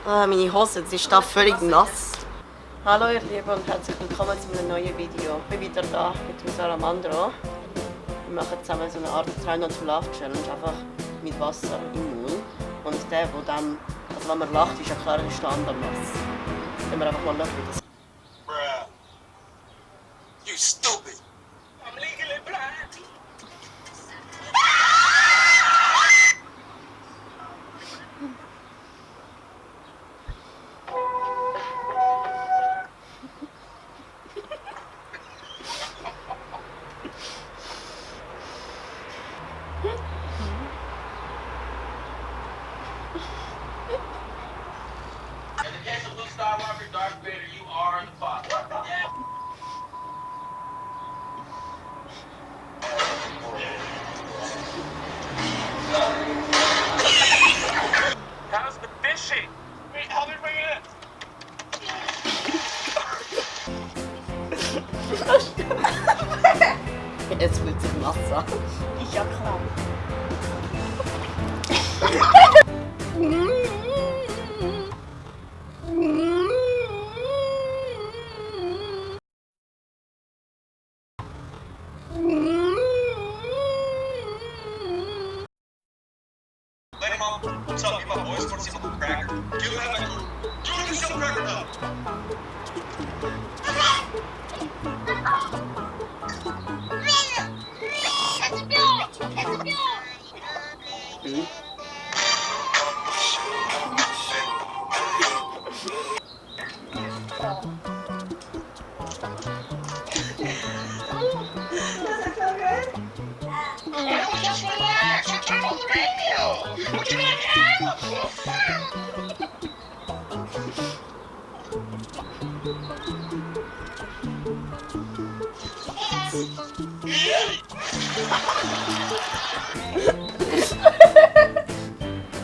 Meine Hose, sie ist da völlig nass. Hallo ihr Lieben und herzlich willkommen zu einem neuen Video. Ich bin wieder da mit dem Salamandro. Wir machen zusammen so eine Art Try Not to Laugh Challenge, einfach mit Wasser im Mund. Und der dann, also wenn man lacht, ist ja klar, ist der andere nass. Wenn wir einfach mal schauen, wie das. Bruh. You stupid. I'm legally blind. In the case of Luke Skywalker, Darth Vader, you are the father. How's the fishing? Wait, how did we get it? Es fühlt sich nass an. Ist ja klar. Lady Mom, what's up? You my boys? Want to see my cracker? Do you have a clue? Do you see some cracker now?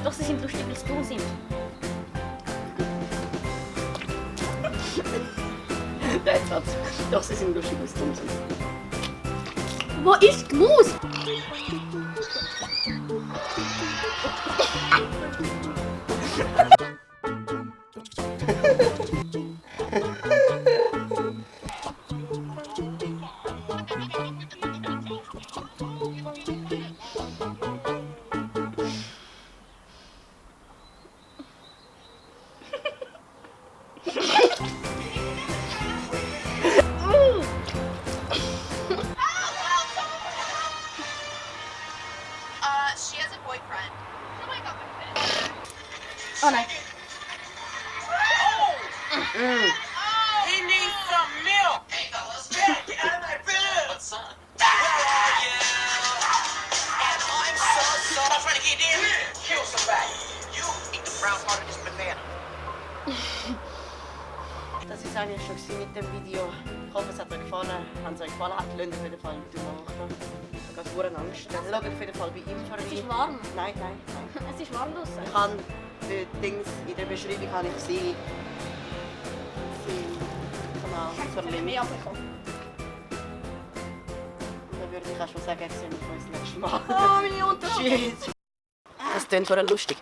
Doch, sie sind lustig, weil es dumm sind. Jetzt hat's. Doch, sie sind lustig, was dumm sind. Wo ist Gnus? She has a boyfriend. Oh my god, Oh nein. He needs some milk. Hey, fellas. Yeah, get out of my bed. What's up? Where are you? And I'm so I'm trying to get in. Kill somebody. You eat the brown part of this banana. Das ist eigentlich schon mit dem Video. Ich hoffe, es hat euch gefallen. Wenn es euch gefallen hat, lasst auf jeden Fall die Daumen hoch da. Ich habe gerade Angst. Schaut auf jeden Fall bei ihm vorbei. Es ist warm. Nein. Es ist warm draussen. Ich habe die Dings in der Beschreibung habe ich sie Kanal Ich habe verlinkt. mehr abbekommen. Und dann würde ich auch schon sagen, sehen wir uns nächstes Mal. Oh, meine Unterhose. Tschüss. Das klingt lustig.